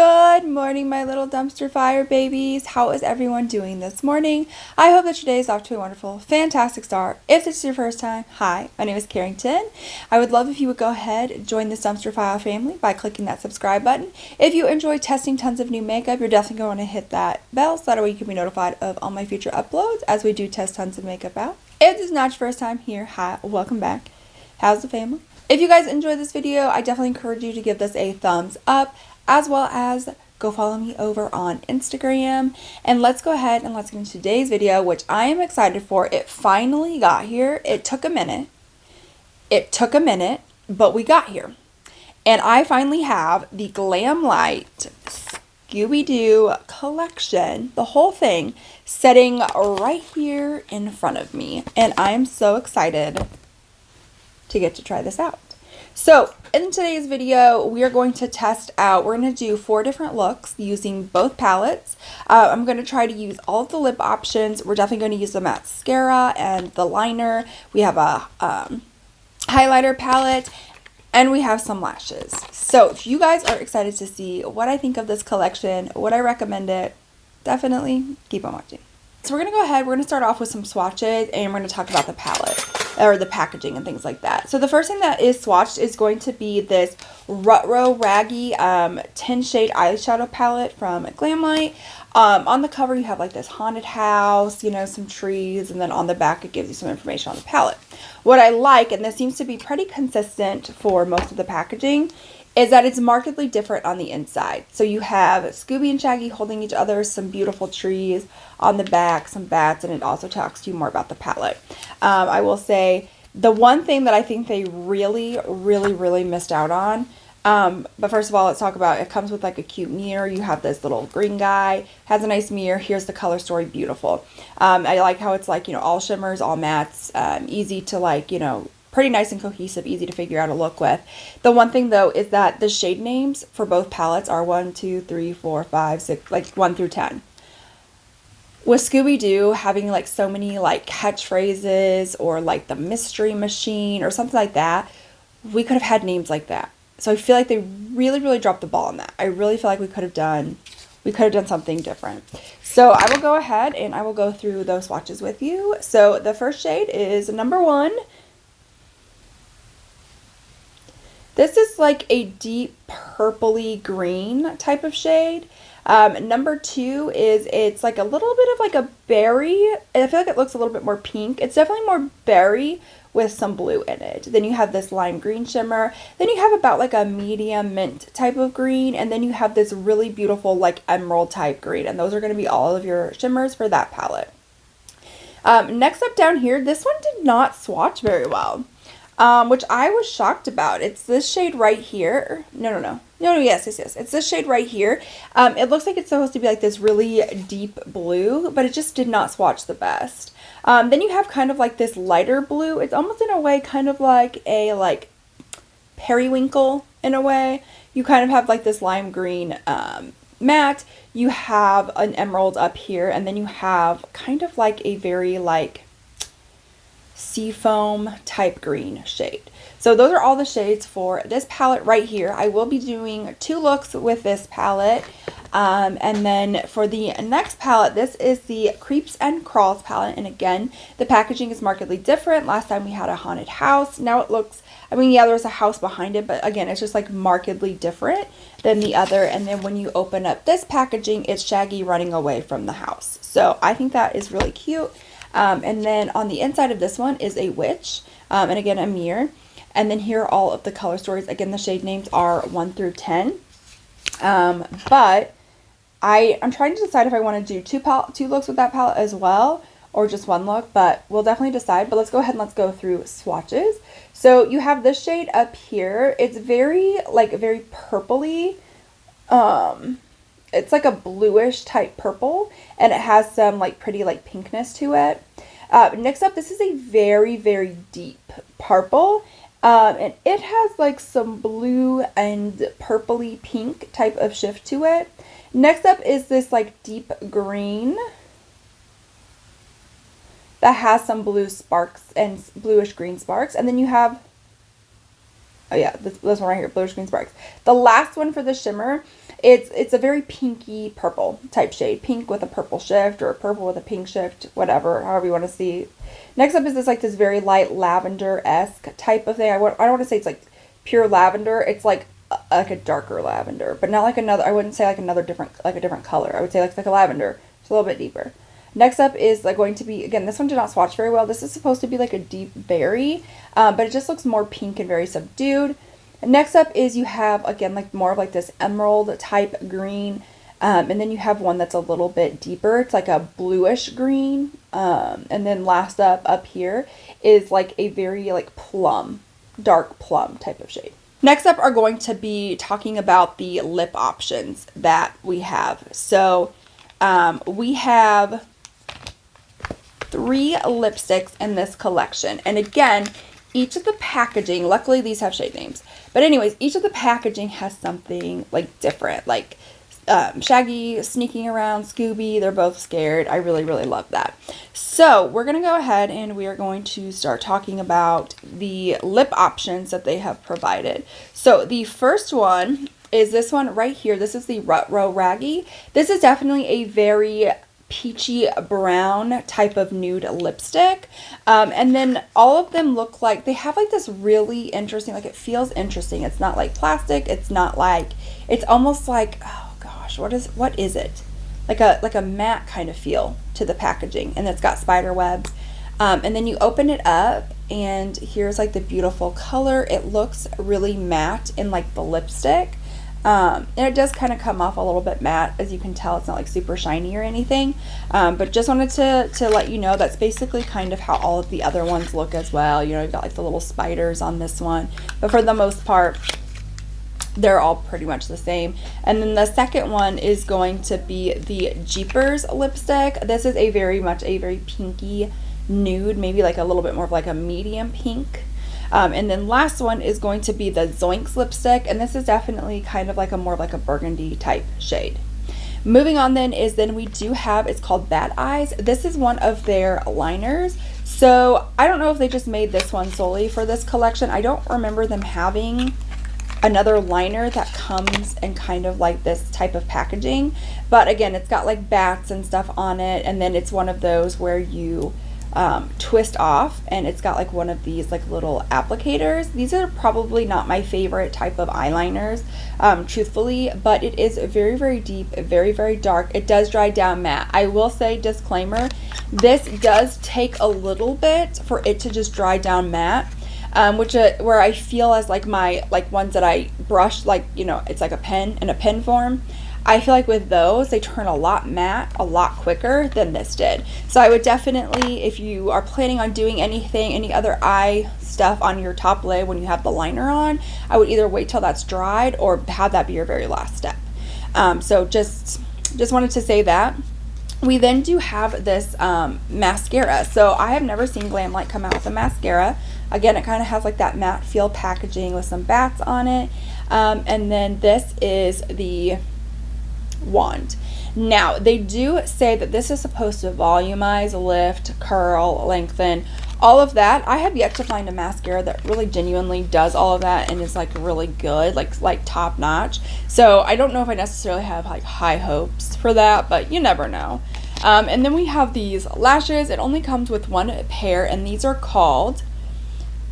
Good morning, my little dumpster fire babies. How is everyone doing this morning? I hope that your day is off to a wonderful, fantastic start. If this is your first time, hi, my name is Carrington. I would love if you would go ahead and join this dumpster fire family by clicking that subscribe button. If you enjoy testing tons of new makeup, you're definitely going to hit that bell so that way you can be notified of all my future uploads as we do test tons of makeup out. If this is not your first time here, hi, welcome back. How's the family? If you guys enjoyed this video, I definitely encourage you to give this a thumbs up, as well as go follow me over on Instagram. And let's go ahead and let's get into today's video, which I am excited for. It finally got here. It took a minute. But we got here. And I finally have the Glamlite Scooby-Doo collection, the whole thing, sitting right here in front of me. And I am so excited to get to try this out. So in today's video, we are going to test out, we're going to do 4 different looks using both palettes. I'm going to try to use all of the lip options. We're definitely going to use the mascara and the liner. We have a highlighter palette, and we have some lashes. So if you guys are excited to see what I think of this collection, would I recommend it? Definitely keep on watching. So we're going to go ahead, we're going to start off with some swatches, and we're going to talk about the palette, or the packaging and things like that. So the first thing that is swatched is going to be this Rutro Raggy 10 shade eyeshadow palette from Glamlite. On the cover you have like this haunted house, you know, some trees, and then on the back it gives you some information on the palette. What I like, and this seems to be pretty consistent for most of the packaging, is that it's markedly different on the inside. So you have Scooby and Shaggy holding each other, some beautiful trees on the back, some bats, and it also talks to you more about the palette. I will say the one thing that I think they really missed out on, but first of all, let's talk about, it comes with like a cute mirror. You have this little green guy, has a nice mirror. Here's the color story, beautiful. I like how it's like, you know, all shimmers, all mattes, easy to like, you know, pretty nice and cohesive, easy to figure out a look with. The one thing though is that the shade names for both palettes are 1, 2, 3, 4, 5, 6, like 1 through 10. With Scooby-Doo having like so many like catchphrases or like the mystery machine or something like that, we could have had names like that. So I feel like they really dropped the ball on that. I really feel like we could have done something different. So I will go ahead and I will go through those swatches with you. So the first shade is number 1. This is like a deep purpley green type of shade. Number 2 is, it's like a little bit of like a berry. I feel like it looks a little bit more pink. It's definitely more berry with some blue in it. Then you have this lime green shimmer. Then you have about like a medium mint type of green. And then you have this really beautiful like emerald type green. And those are going to be all of your shimmers for that palette. Next up down here, this one did not swatch very well. Which I was shocked about. It's this shade right here. Yes. It's this shade right here. It looks like it's supposed to be like this really deep blue, but it just did not swatch the best. Then you have kind of like this lighter blue. It's almost in a way kind of like a periwinkle in a way. You kind of have like this lime green matte. You have an emerald up here, and then you have kind of like a very like seafoam type green shade. So those are all the shades for this palette right here. I will be doing 2 looks with this palette. And then for the next palette, this is the Creeps and Crawls palette. And again, the packaging is markedly different. Last time we had a haunted house. Now it looks, I mean, yeah, there's a house behind it, but again, it's just like markedly different than the other. And then when you open up this packaging, it's Shaggy running away from the house. So I think that is really cute. And then on the inside of this one is a witch, and again a mirror. And then here are all of the color stories. Again, the shade names are 1 through 10. But I'm trying to decide if I want to do two looks with that palette as well, or just 1 look, but we'll definitely decide. But let's go ahead and let's go through swatches. So you have this shade up here. It's very purpley. It's like a bluish type purple, and it has some like pretty like pinkness to it. Next up, this is a very deep purple, and it has like some blue and purpley pink type of shift to it. Next up is this like deep green that has some blue sparks and bluish green sparks, and then you have Oh yeah, this one right here, Bluish Green Sparks. The last one for the shimmer, it's a very pinky purple type shade. Pink with a purple shift, or purple with a pink shift, whatever, however you want to see. Next up is this very light lavender-esque type of thing. I don't want to say it's like pure lavender. It's like a darker lavender, but not like another, I wouldn't say like a different color. I would say like a lavender. It's a little bit deeper. Next up is going to be, again, this one did not swatch very well. This is supposed to be like a deep berry, but it just looks more pink and very subdued. And next up is you have, again, like more of like this emerald type green. And then you have one that's a little bit deeper. It's like a bluish green. And then last up here is like a very like plum, dark plum type of shade. Next up are going to be talking about the lip options that we have. So we have 3 lipsticks in this collection. And again, each of the packaging, luckily these have shade names, but anyways, each of the packaging has something like different, like Shaggy sneaking around, Scooby, they're both scared. I really, really love that. So we're going to go ahead and we are going to start talking about the lip options that they have provided. So the first one is this one right here. This is the Rut-Row Raggy. This is definitely a very peachy brown type of nude lipstick. And then all of them look like they have like this really interesting, like it feels interesting. It's not like plastic. It's not like, it's almost like, oh gosh, what is it? Like a matte kind of feel to the packaging, and it's got spider webs. And then you open it up and here's like the beautiful color. It looks really matte in like the lipstick. And it does kind of come off a little bit matte, as you can tell. It's not like super shiny or anything, but just wanted to let you know that's basically kind of how all of the other ones look as well. You know, you've got like the little spiders on this one, but for the most part they're all pretty much the same. And then the second one is going to be the Jeepers lipstick. This is a very pinky nude, maybe like a little bit more of like a medium pink. And then last one is going to be the Zoinks lipstick, and this is definitely kind of like a more like a burgundy type shade. Moving on then we do have, it's called Bad Eyes. This is one of their liners. So I don't know if they just made this one solely for this collection. I don't remember them having another liner that comes in kind of like this type of packaging. But again, it's got like bats and stuff on it, and then it's one of those where you twist off, and it's got like one of these like little applicators. These are probably not my favorite type of eyeliners, truthfully, but it is very deep, very dark. It does dry down matte. I will say, disclaimer, this does take a little bit for it to just dry down matte, which where I feel as like my ones that I brush, like, you know, it's like a pen in a pen form. I feel like with those, they turn a lot matte a lot quicker than this did. So I would definitely, if you are planning on doing any other eye stuff on your top lid when you have the liner on, I would either wait till that's dried or have that be your very last step. So just wanted to say that. We then do have this mascara. So I have never seen Glamlite come out with a mascara. Again, it kind of has like that matte feel packaging with some bats on it. And then this is the wand. Now, they do say that this is supposed to volumize, lift, curl, lengthen, all of that. I have yet to find a mascara that really genuinely does all of that and is like really good, like top notch. So I don't know if I necessarily have like high hopes for that, but you never know. And then we have these lashes. It only comes with one pair, and these are called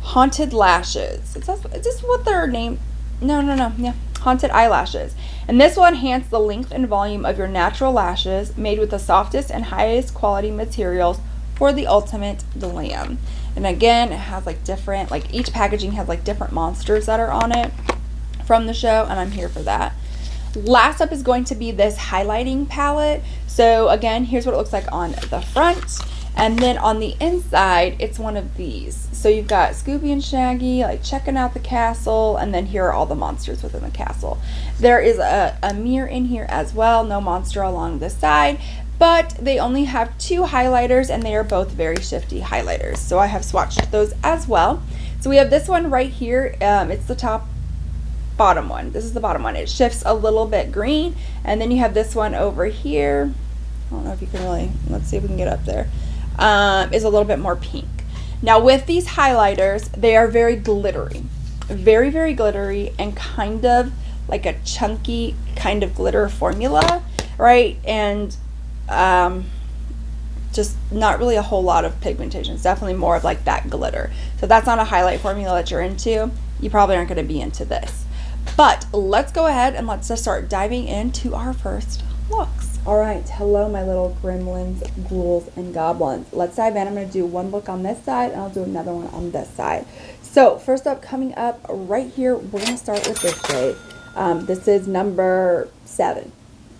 Haunted Lashes. Is this what they're named? No. Yeah, Haunted Eyelashes. And this will enhance the length and volume of your natural lashes, made with the softest and highest quality materials for the ultimate glam. And again, it has like different, like each packaging has like different monsters that are on it from the show, and I'm here for that. Last up is going to be this highlighting palette. So again, here's what it looks like on the front. And then on the inside, it's one of these. So you've got Scooby and Shaggy like checking out the castle, and then here are all the monsters within the castle. There is a mirror in here as well, no monster along the side, but they only have 2 highlighters, and they are both very shifty highlighters. So I have swatched those as well. So we have this one right here. It's the bottom one. This is the bottom one. It shifts a little bit green, and then you have this one over here. I don't know if you can really, let's see if we can get up there. Is a little bit more pink. Now with these highlighters, they are very glittery. very, very glittery and kind of like a chunky kind of glitter formula, right? And just not really a whole lot of pigmentation. It's definitely more of like that glitter. So if that's not a highlight formula that you're into, you probably aren't going to be into this. But let's go ahead and let's just start diving into our first looks. All right, hello my little gremlins, ghouls, and goblins. Let's dive in. I'm going to do one look on this side and I'll do another one on this side. So first up, coming up right here, we're going to start with this shade. This is number 7.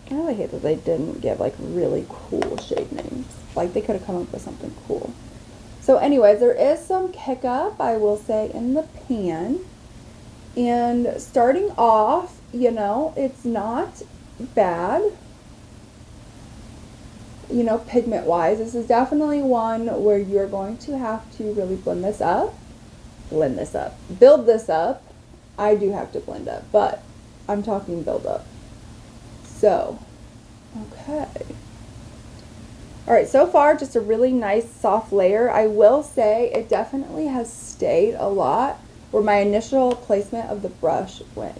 I really hate that they didn't give like really cool shade names. Like they could have come up with something cool. So anyways, there is some kick up, I will say, in the pan. And starting off, you know, it's not bad. You know, pigment wise, this is definitely one where you're going to have to really build this up. I do have to blend up, but I'm talking build up. So, okay. All right, so far, just a really nice soft layer. I will say it definitely has stayed a lot where my initial placement of the brush went.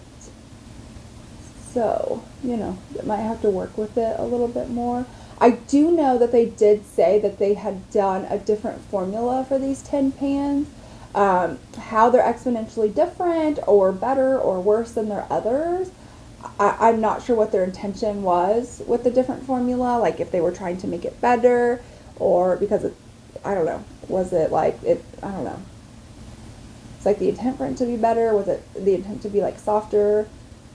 So, you know, I might have to work with it a little bit more. I do know that they did say that they had done a different formula for these tin pans. How they're exponentially different or better or worse than their others, I'm not sure what their intention was with the different formula, like if they were trying to make it better or because it, I don't know, was it like it, I don't know. It's like the intent for it to be better, was it the intent to be like softer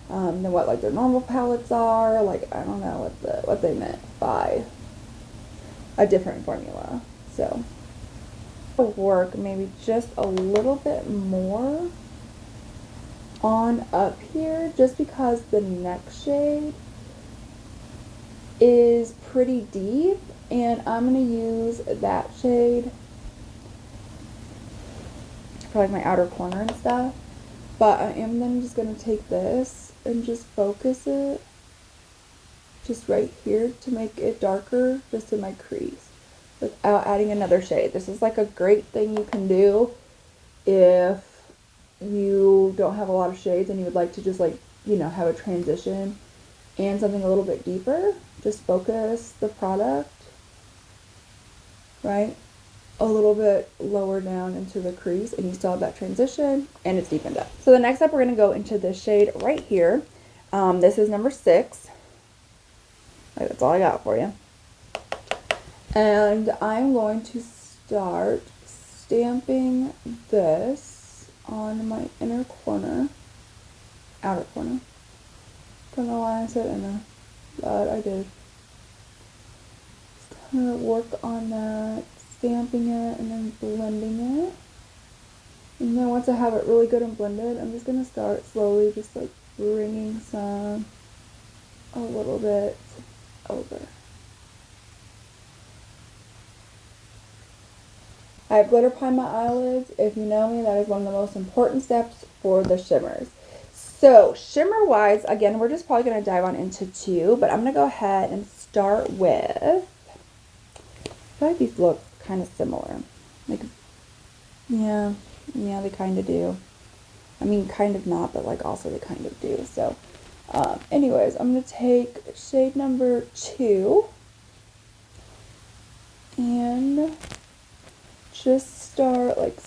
than what like their normal palettes are, like I don't know what they meant by a different formula. So work maybe just a little bit more on up here just because the next shade is pretty deep and I'm going to use that shade for like my outer corner and stuff, but I am then just going to take this and just focus it just right here to make it darker just in my crease without adding another shade. This is like a great thing you can do if you don't have a lot of shades and you would like to just like, you know, have a transition and something a little bit deeper. Just focus the product, right, a little bit lower down into the crease and you still have that transition and it's deepened up. So the next up, we're going to go into this shade right here. This is number 6. Right, that's all I got for you. And I'm going to start stamping this on my inner corner, outer corner. Don't know why I said inner, but I did. Just kind of work on that, stamping it and then blending it. And then once I have it really good and blended, I'm just going to start slowly just like bringing some a little bit over. I have glitter behind my eyelids. If you know me, that is one of the most important steps for the shimmers. So shimmer wise, again, we're just probably going to dive on into 2, but I'm going to go ahead and start with, I feel like these look kind of similar. Like, yeah, they kind of do. I mean, kind of not, but like also they kind of do. So anyways, I'm going to take shade number 2 and just start like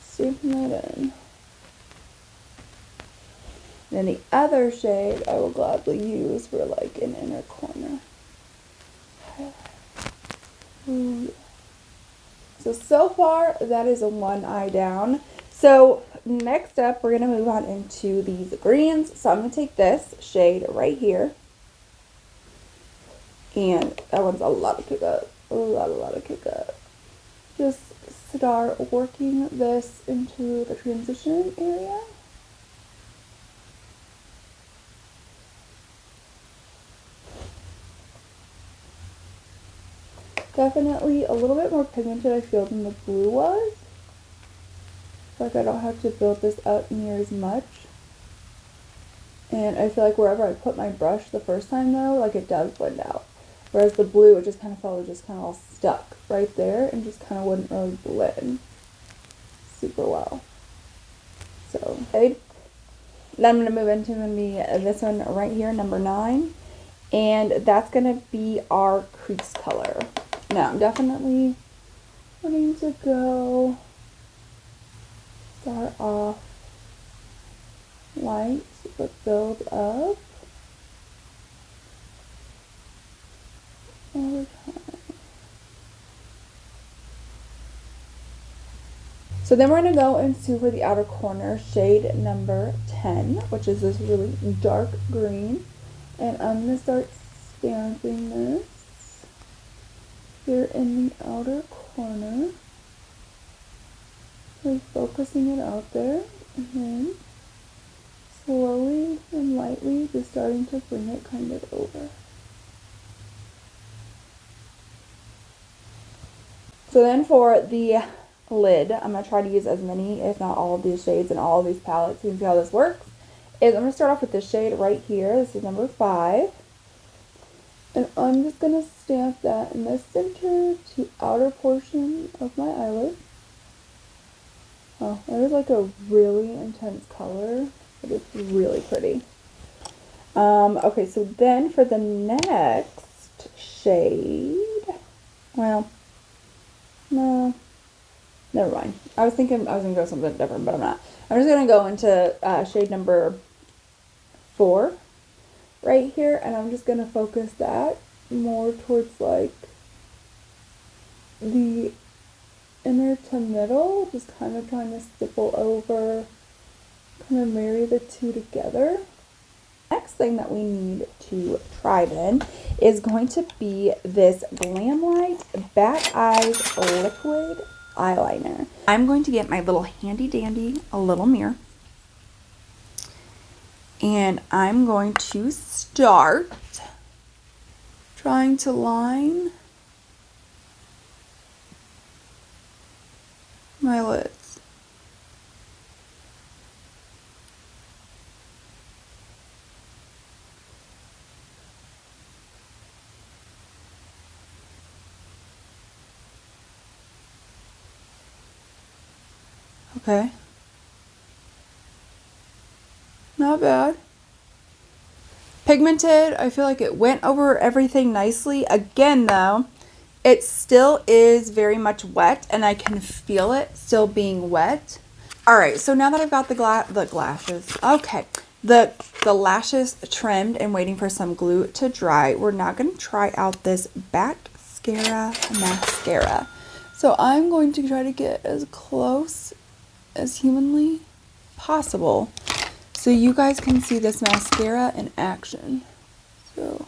stamping that in. Then the other shade I will gladly use for like an inner corner. So far that is a 1 eye down. So next up we're going to move on into these greens. So I'm going to take this shade right here. And that one's a lot of kick up. A lot of kick up. Just start working this into the transition area. Definitely a little bit more pigmented, I feel, than the blue was. Like I don't have to build this up near as much. And I feel like wherever I put my brush the first time though, like it does blend out. Whereas the blue, it just kind of felt just kind of all stuck right there and just kind of wouldn't really blend super well. So then I'm going to move into this one right here, number 9. And that's going to be our crease color. Now I'm definitely going to start off light but build up over time. So then we're going to go into, for the outer corner, shade number 10, which is this really dark green. And I'm going to start stamping this here in the outer corner. Like focusing it out there, and then slowly and lightly just starting to bring it kind of over. So then for the lid, I'm going to try to use as many, if not all of these shades and all of these palettes. You can see how this works. I'm going to start off with this shade right here. This is number 5. And I'm just going to stamp that in the center to outer portion of my eyelid. Oh, that is like a really intense color. It is really pretty. Okay, so then for the next shade, well, no, never mind. I was thinking I was going to go something different, but I'm not. I'm just going to go into shade number 4 right here, and I'm just going to focus that more towards like the inner to middle, just kind of trying to stipple over, kind of marry the two together. Next thing that we need to try then is going to be this Glamlite Bat Eyes Liquid Eyeliner. I'm going to get my little handy dandy a little mirror, and I'm going to start trying to line my lids. Okay. Not bad. Pigmented, I feel like it went over everything nicely. Again though, it still is very much wet, and I can feel it still being wet. Alright, so now that I've got the lashes, okay, the lashes trimmed and waiting for some glue to dry, we're now going to try out this mascara. So I'm going to try to get as close as humanly possible so you guys can see this mascara in action. So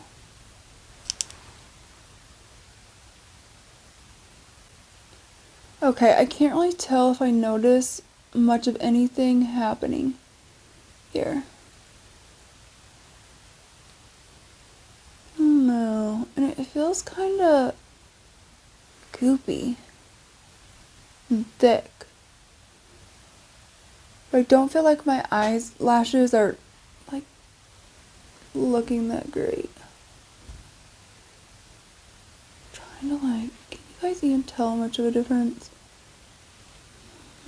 okay, I can't really tell if I notice much of anything happening here. I don't know. And it feels kind of goopy and thick. But I don't feel like my lashes are like looking that great. I'm trying to like, can you guys even tell much of a difference?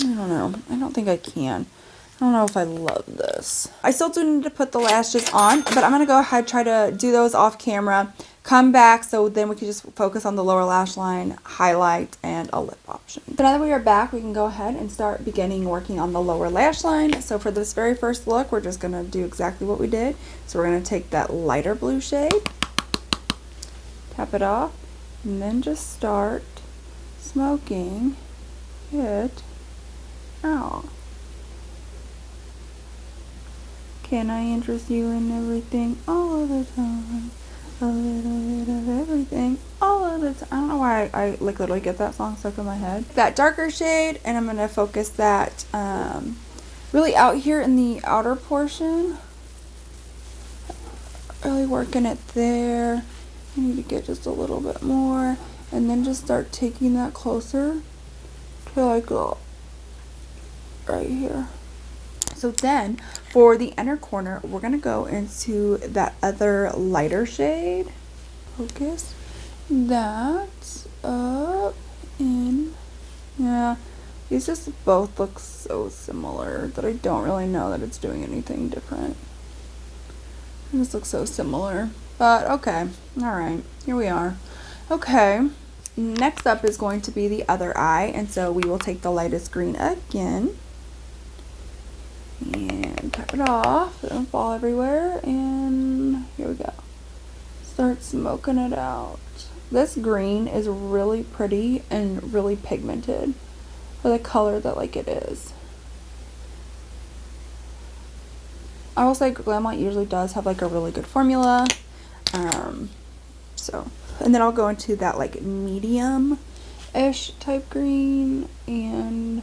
I don't know. I don't think I can. I don't know if I love this. I still do need to put the lashes on, but I'm going to go ahead, try to do those off camera, come back, so then we can just focus on the lower lash line, highlight, and a lip option. So now that we are back, we can go ahead and start beginning working on the lower lash line. So for this very first look, we're just going to do exactly what we did. So we're going to take that lighter blue shade, tap it off, and then just start smoking it out. Can I interest you in everything all of the time? A little bit of everything all of the time. I don't know why I like literally get that song stuck in my head. That darker shade, and I'm going to focus that really out here in the outer portion. Really working it there. I need to get just a little bit more, and then just start taking that closer till I go right here. So then for the inner corner, we're going to go into that other lighter shade. Focus that up in, yeah, These just both look so similar that I don't really know that it's doing anything different. It just looks so similar. But okay, alright, here we are. Okay, next up is going to be the other eye, and so we will take the lightest green again. And tap it off, it don't fall everywhere, and here we go. Start smoking it out. This green is really pretty and really pigmented for the color that like it is. I will say Glamlite usually does have like a really good formula. And then I'll go into that like medium-ish type green and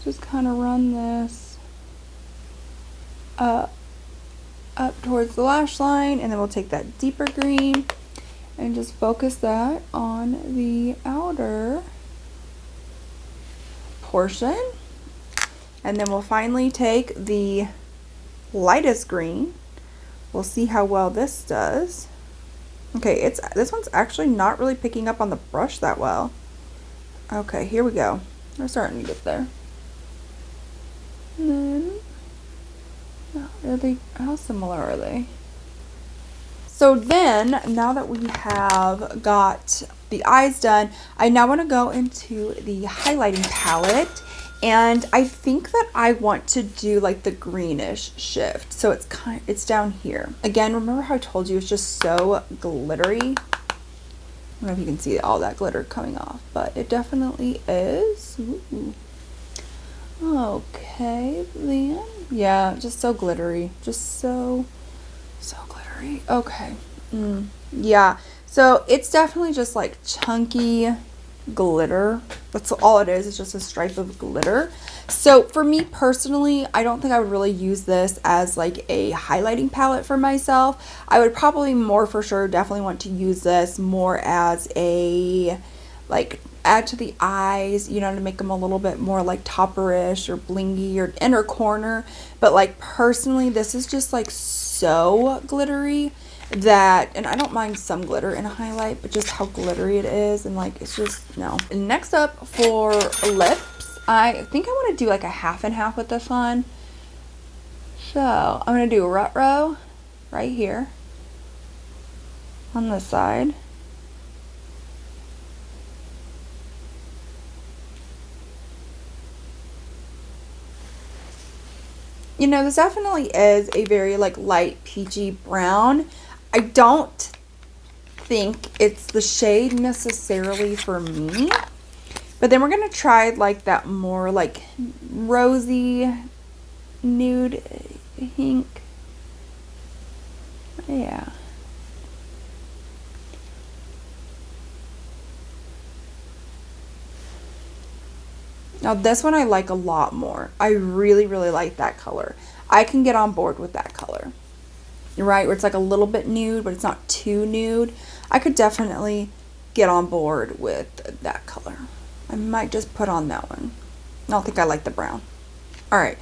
just kind of run this up towards the lash line, and then we'll take that deeper green and just focus that on the outer portion. And then we'll finally take the lightest green. We'll see how well this does. Okay, this one's actually not really picking up on the brush that well. Okay, here we go. We're starting to get there. And then, how similar are they? So then, now that we have got the eyes done, I now want to go into the highlighting palette. And I think that I want to do like the greenish shift. So it's down here. Again, remember how I told you it's just so glittery? I don't know if you can see all that glitter coming off, but it definitely is. Ooh. Okay, then. Yeah, just so glittery. Just so glittery. Okay. Yeah. So it's definitely just like chunky glitter. That's all it is. It's just a stripe of glitter. So for me personally, I don't think I would really use this as like a highlighting palette for myself. I would probably more for sure definitely want to use this more as a like add to the eyes, you know, to make them a little bit more like topperish or blingy or inner corner. But like personally, this is just like so glittery that, and I don't mind some glitter in a highlight, but just how glittery it is, and like it's just no. And next up for lips, I think I want to do like a half and half with this one. So I'm going to do a rut row right here on this side. You know, this definitely is a very like light peachy brown. I don't think it's the shade necessarily for me, but then we're going to try like that more like rosy nude pink. Yeah. Now this one I like a lot more. I really, really like that color. I can get on board with that color. Right, where it's like a little bit nude, but it's not too nude. I could definitely get on board with that color. I might just put on that one. I don't think I like the brown. Alright.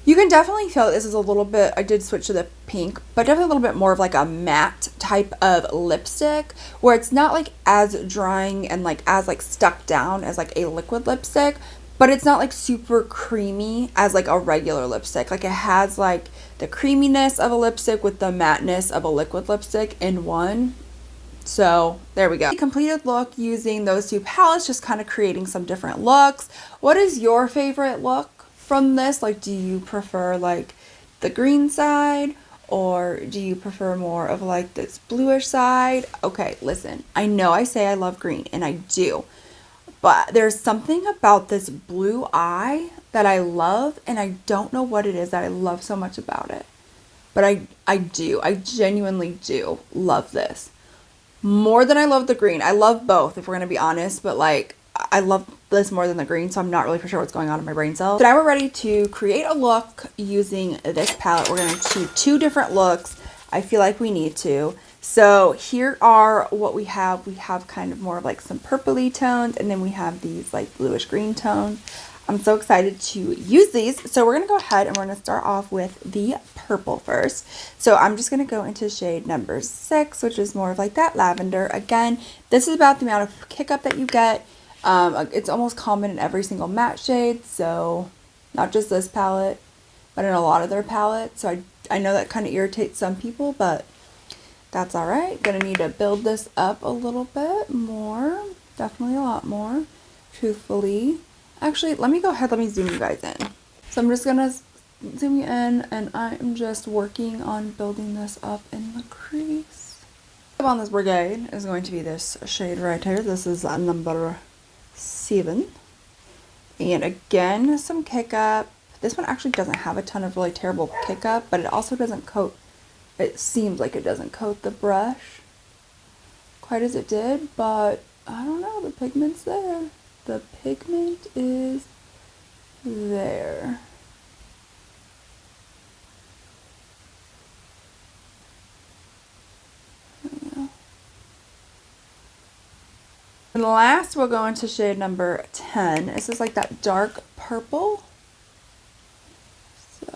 You can definitely feel this is a little bit, I did switch to the pink, but definitely a little bit more of like a matte type of lipstick, where it's not like as drying and like as like stuck down as like a liquid lipstick, but it's not like super creamy as like a regular lipstick. Like it has like the creaminess of a lipstick with the matteness of a liquid lipstick in one. So there we go. Completed look using those two palettes, just kind of creating some different looks. What is your favorite look from this? Like, do you prefer like the green side, or do you prefer more of like this bluish side? Okay, listen, I know I say I love green, and I do, but there's something about this blue eye that I love, and I don't know what it is that I love so much about it, but I genuinely do love this more than I love the green. I love both, if we're gonna be honest, but like I love this more than the green, so I'm not really for sure what's going on in my brain cells. So now we're ready to create a look using this palette. We're going to do two different looks. I feel like we need to. So here are what we have. We have kind of more of like some purpley tones, and then we have these like bluish green tones. I'm so excited to use these. So we're going to go ahead and we're going to start off with the purple first. So I'm just going to go into shade number 6, which is more of like that lavender. Again, this is about the amount of kick up that you get. It's almost common in every single matte shade, so not just this palette, but in a lot of their palettes. So I know that kind of irritates some people, but that's all right. Gonna need to build this up a little bit more, definitely a lot more, truthfully. Actually, let me go ahead, let me zoom you guys in. So I'm just gonna zoom you in, and I'm just working on building this up in the crease. On this brigade is going to be this shade right here. This is number 7. And again, some kick up. This one actually doesn't have a ton of really terrible kick up, but it also doesn't coat, it seems like it doesn't coat the brush quite as it did, but I don't know, the pigment's there. The pigment is there. And last, we'll go into shade number 10. This is like that dark purple. So.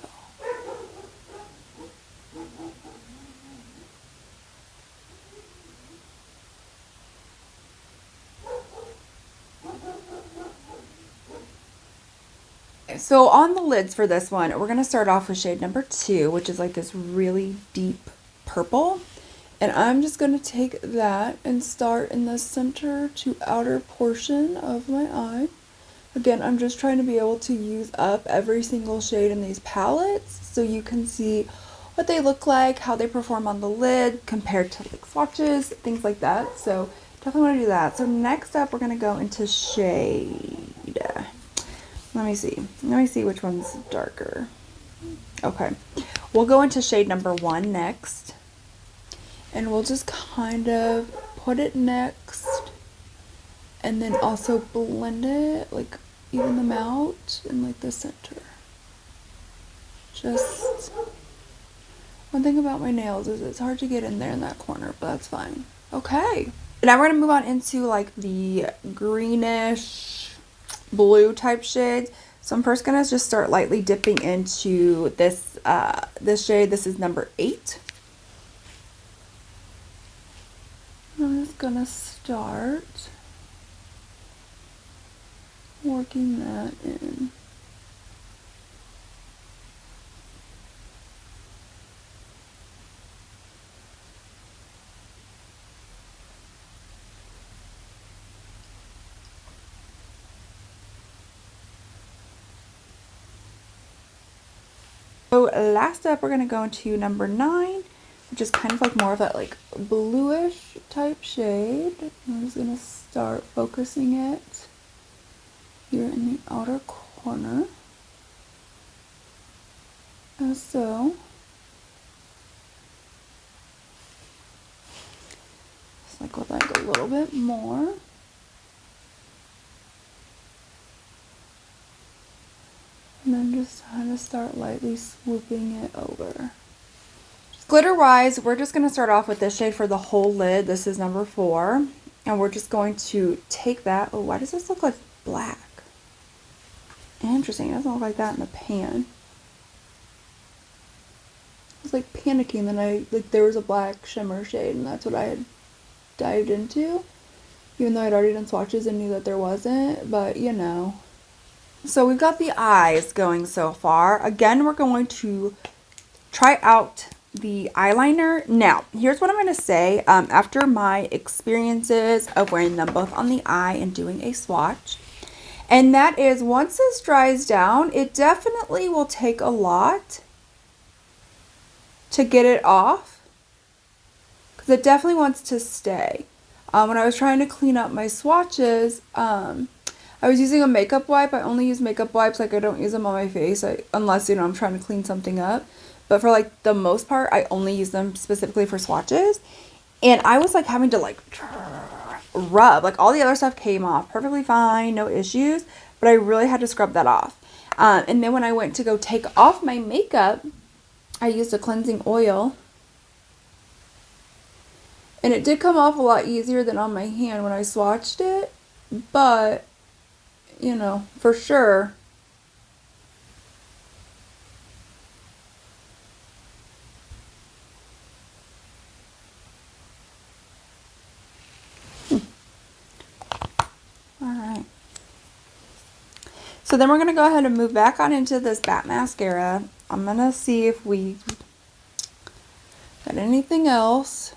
So on the lids for this one, we're going to start off with shade number 2, which is like this really deep purple. And I'm just going to take that and start in the center to outer portion of my eye. Again, I'm just trying to be able to use up every single shade in these palettes so you can see what they look like, how they perform on the lid compared to like swatches, things like that. So definitely want to do that. So next up, we're going to go into shade. Let me see which one's darker. Okay, we'll go into shade number 1 next. And we'll just kind of put it next and then also blend it, like even them out in like the center. Just one thing about my nails is it's hard to get in there in that corner, but that's fine. Okay, now we're gonna move on into like the greenish blue type shades. So I'm first gonna just start lightly dipping into this this shade. This is number 8. I'm just gonna start working that in. So last up, we're gonna go into number 9, which is kind of like more of that like bluish type shade. I'm just gonna start focusing it here in the outer corner, as so. Just like with like a little bit more. And then just kind of start lightly swooping it over. Glitter wise, we're just going to start off with this shade for the whole lid. This is number 4. And we're just going to take that. Oh, why does this look like black? Interesting. It doesn't look like that in the pan. I was like panicking, then there was a black shimmer shade, and that's what I had dived into. Even though I'd already done swatches and knew that there wasn't, but you know. So we've got the eyes going so far. Again, we're going to try out the eyeliner. Now, here's what I'm going to say after my experiences of wearing them both on the eye and doing a swatch. And that is, once this dries down, it definitely will take a lot to get it off, because it definitely wants to stay. When I was trying to clean up my swatches, I was using a makeup wipe. I only use makeup wipes, like I don't use them on my face unless, you know, I'm trying to clean something up. But for like the most part, I only use them specifically for swatches. And I was like having to like rub, like all the other stuff came off perfectly fine, no issues, but I really had to scrub that off. And then when I went to go take off my makeup, I used a cleansing oil, and it did come off a lot easier than on my hand when I swatched it, but you know, for sure Alright. So then we're going to go ahead and move back on into this Bat Mascara. I'm going to see if we got anything else.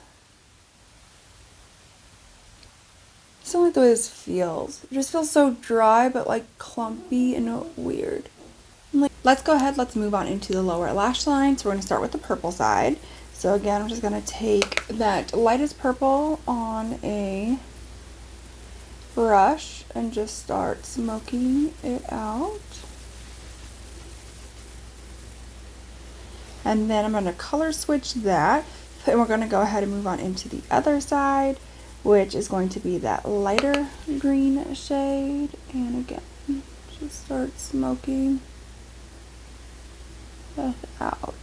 I don't like the way this feels. It just feels so dry, but like clumpy and weird. Let's go ahead, let's move on into the lower lash line. So we're going to start with the purple side. So again, I'm just going to take that lightest purple on a brush and just start smoking it out. And then I'm going to color switch that. And we're going to go ahead and move on into the other side, which is going to be that lighter green shade. And again, just start smoking that out.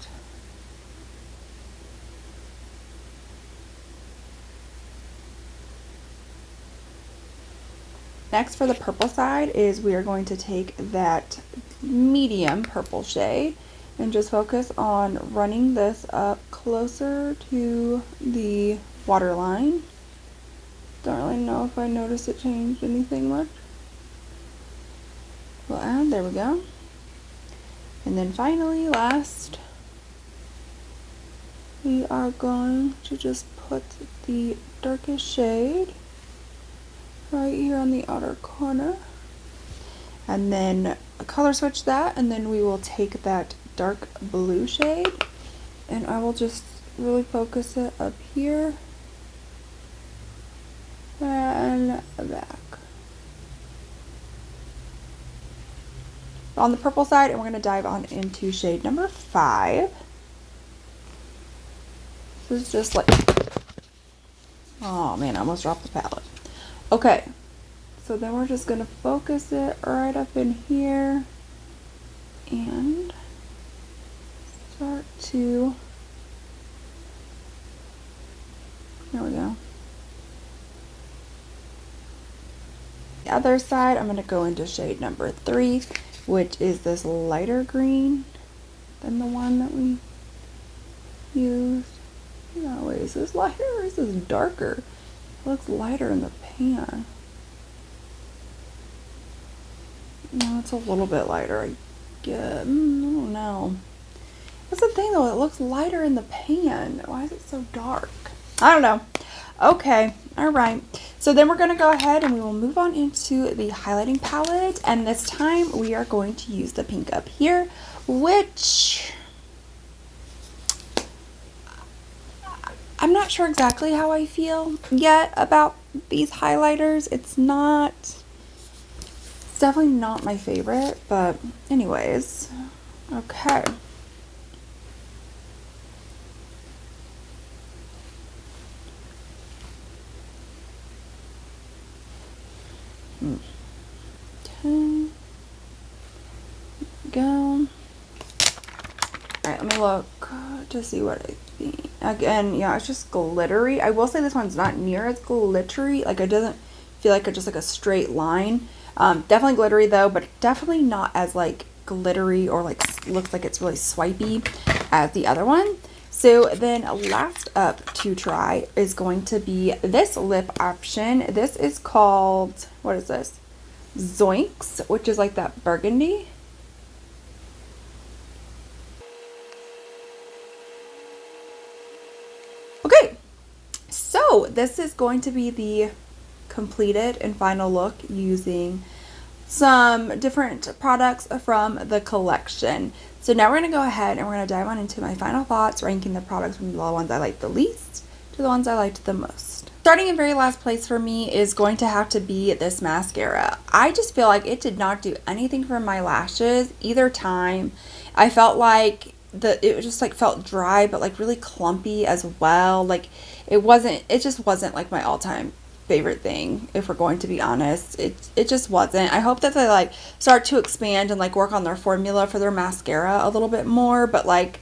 Next, for the purple side, is we are going to take that medium purple shade and just focus on running this up closer to the waterline. Don't really know if I noticed it changed anything much. We'll add, there we go. And then finally, last, we are going to just put the darkest shade right here on the outer corner, and then color switch that, and then we will take that dark blue shade and I will just really focus it up here and back on the purple side. And we're going to dive on into shade number 5. This is just like, oh man, I almost dropped the palette. Okay, so then we're just going to focus it right up in here and start to, there we go. The other side, I'm going to go into shade number 3, which is this lighter green than the one that we used. No, wait, is this lighter or is this darker? It looks lighter in the pan. No, it's a little bit lighter, I guess. I don't know. That's the thing though, it looks lighter in the pan. Why is it so dark? I don't know. Okay, alright. So then we're going to go ahead and we will move on into the highlighting palette. And this time we are going to use the pink up here, which I'm not sure exactly how I feel yet about these highlighters. It's definitely not my favorite, but anyways, okay. Okay. Go. Alright, let me look to see what I think. Again, yeah, it's just glittery. I will say this one's not near as glittery. Like, it doesn't feel like it's just like a straight line. Definitely glittery though, but definitely not as like glittery or like looks like it's really swipey as the other one. So then last up to try is going to be this lip option. This is called, what is this? Zoinks, which is like that burgundy. Okay, so this is going to be the completed and final look using some different products from the collection. So now we're going to go ahead and we're going to dive on into my final thoughts, ranking the products from the ones I liked the least to the ones I liked the most. Starting in very last place for me is going to have to be this mascara. I just feel like it did not do anything for my lashes either time. I felt like it just like felt dry, but like really clumpy as well. Like it just wasn't like my all-time favorite thing, if we're going to be honest. It just wasn't. I hope that they like start to expand and like work on their formula for their mascara a little bit more, but like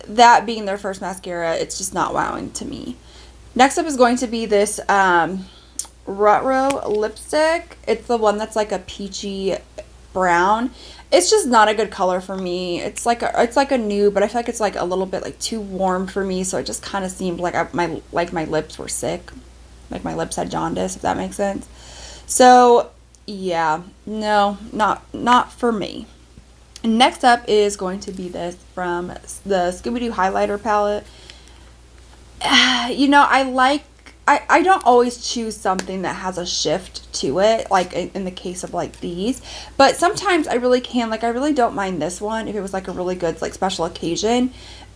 that being their first mascara, it's just not wowing to me. Next up is going to be this Rutro lipstick. It's the one that's like a peachy brown. It's just not a good color for me. It's like a nude, but I feel like it's like a little bit like too warm for me, so it just kind of seemed like my lips were sick. Like my lips had jaundice, if that makes sense. So yeah, no, not for me. Next up is going to be this from the Scooby-Doo highlighter palette. You know, I don't always choose something that has a shift to it, like in the case of like these, but sometimes I really can. Like, I really don't mind this one if it was like a really good like special occasion,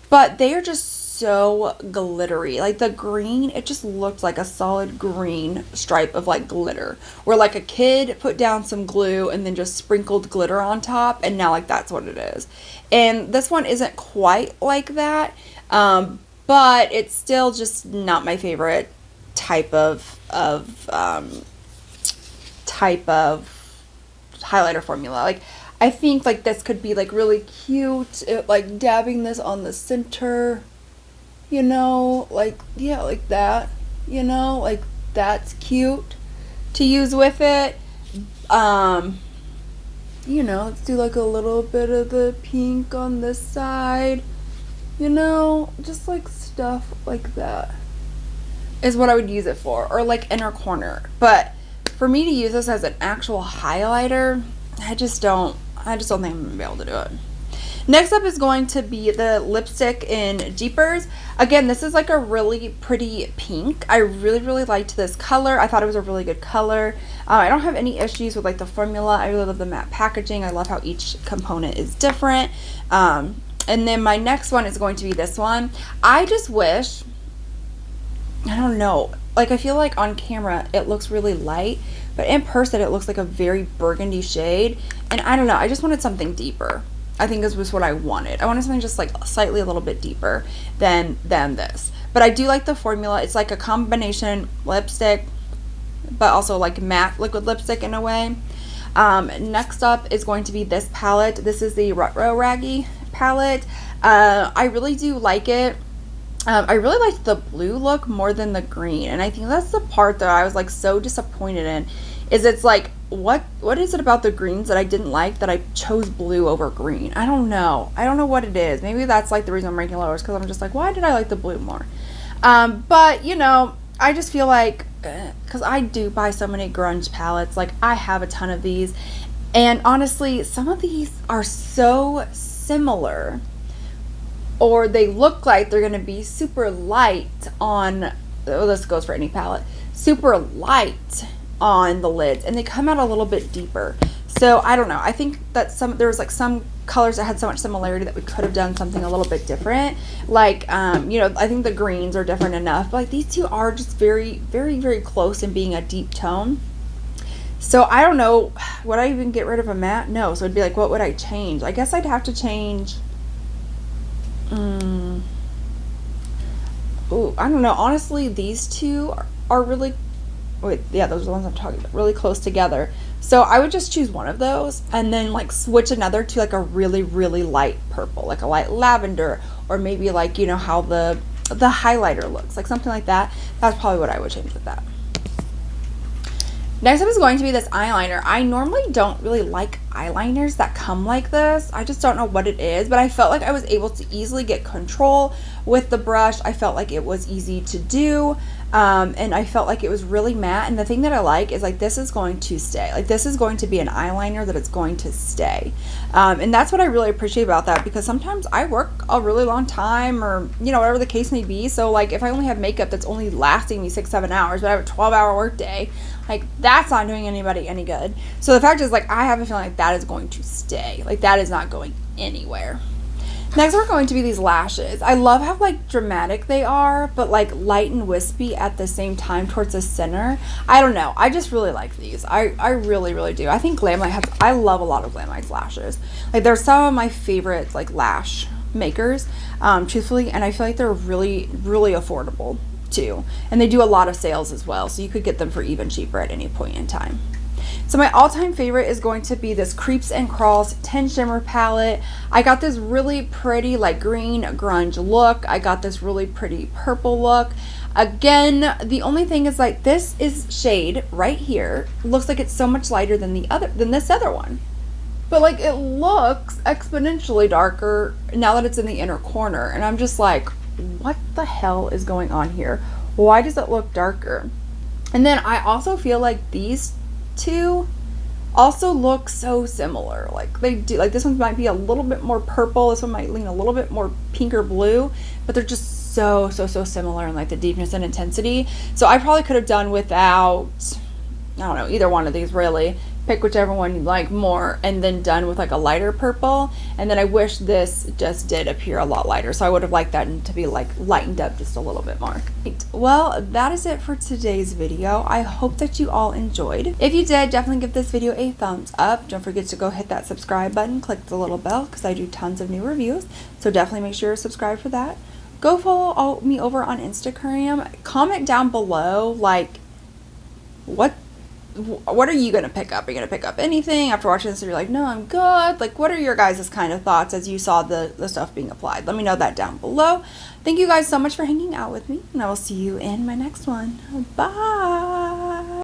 but they are just so glittery. Like the green, it just looked like a solid green stripe of like glitter, where like a kid put down some glue and then just sprinkled glitter on top, and now like that's what it is. And this one isn't quite like that, but it's still just not my favorite type of highlighter formula. Like, I think like this could be like really cute, like dabbing this on the center, you know, like, yeah, like that, you know, like that's cute to use with it. You know, let's do like a little bit of the pink on this side, you know, just like stuff like that is what I would use it for, or like inner corner. But for me to use this as an actual highlighter, I just don't think I'm gonna be able to do it. Next up is going to be the lipstick in Jeepers. Again, this is like a really pretty pink. I really liked this color. I thought it was a really good color. I don't have any issues with like the formula. I really love the matte packaging. I love how each component is different. And then my next one is going to be this one. I just wish, I don't know, like I feel like on camera it looks really light, but in person it looks like a very burgundy shade, and I don't know, I just wanted something deeper. I think this was what I wanted. I wanted something just like slightly a little bit deeper than this. But I do like the formula. It's like a combination lipstick, but also like matte liquid lipstick in a way. Next up is going to be this palette. This is the Retro Raggy palette. I really do like it. I really liked the blue look more than the green, and I think that's the part that I was like so disappointed in, is it's like, what is it about the greens that I didn't like that I chose blue over green? I don't know what it is. Maybe that's like the reason I'm ranking lower, is because I'm just like, why did I like the blue more? But you know, I just feel like, because I do buy so many grunge palettes, like I have a ton of these, and honestly some of these are so similar, or they look like they're going to be super light on, oh, this goes for any palette, super light on the lids, and they come out a little bit deeper. So I don't know, I think that there was like some colors that had so much similarity that we could have done something a little bit different. Like, you know, I think the greens are different enough, but like these two are just very close in being a deep tone. So I don't know, would I even get rid of a matte? No. So it'd be like, what would I change? I guess I'd have to change, ooh, I don't know. Honestly, these two are really, wait, yeah, those are the ones I'm talking about, really close together. So I would just choose one of those and then like switch another to like a really light purple, like a light lavender, or maybe like, you know, how the highlighter looks, like something like that. That's probably what I would change with that. Next up is going to be this eyeliner. I normally don't really like eyeliners that come like this. I just don't know what it is, but I felt like I was able to easily get control with the brush. I felt like it was easy to do, and I felt like it was really matte. And the thing that I like is like this is going to stay. Like this is going to be an eyeliner that it's going to stay. And that's what I really appreciate about that, because sometimes I work a really long time, or you know, whatever the case may be. So like if I only have makeup that's only lasting me 6-7 hours, but I have a 12-hour work day, like that's not doing anybody any good. So the fact is, like, I have a feeling like that is going to stay. Like that is not going anywhere. Next are going to be these lashes. I love how like dramatic they are, but like light and wispy at the same time towards the center. I don't know. I just really like these. I really do. I think Glamlite has, I love a lot of Glamlite's lashes. Like they're some of my favorites like lash makers, truthfully, and I feel like they're really affordable too. And they do a lot of sales as well, so you could get them for even cheaper at any point in time. So my all-time favorite is going to be this Creeps and Crawls Tin Shimmer palette. I got this really pretty like green grunge look. I got this really pretty purple look. Again, the only thing is like this is shade right here. Looks like it's so much lighter than this other one. But like it looks exponentially darker now that it's in the inner corner. And I'm just like, what the hell is going on here? Why does it look darker? And then I also feel like these two also look so similar. Like they do, like this one might be a little bit more purple, this one might lean a little bit more pink or blue, but they're just so similar in like the deepness and intensity. So I probably could have done without, I don't know, either one of these really. Pick whichever one you like more, and then done with like a lighter purple. And then I wish this just did appear a lot lighter, so I would have liked that to be like lightened up just a little bit more. Well, that is it for today's video. I hope that you all enjoyed. If you did, definitely give this video a thumbs up. Don't forget to go hit that subscribe button, click the little bell, because I do tons of new reviews, so definitely make sure you're subscribed for that. Go follow me over on Instagram. Comment down below, like, what are you going to pick up? Are you going to pick up anything after watching this? Or you're like, no, I'm good. Like, what are your guys' kind of thoughts as you saw the stuff being applied? Let me know that down below. Thank you guys so much for hanging out with me, and I will see you in my next one. Bye.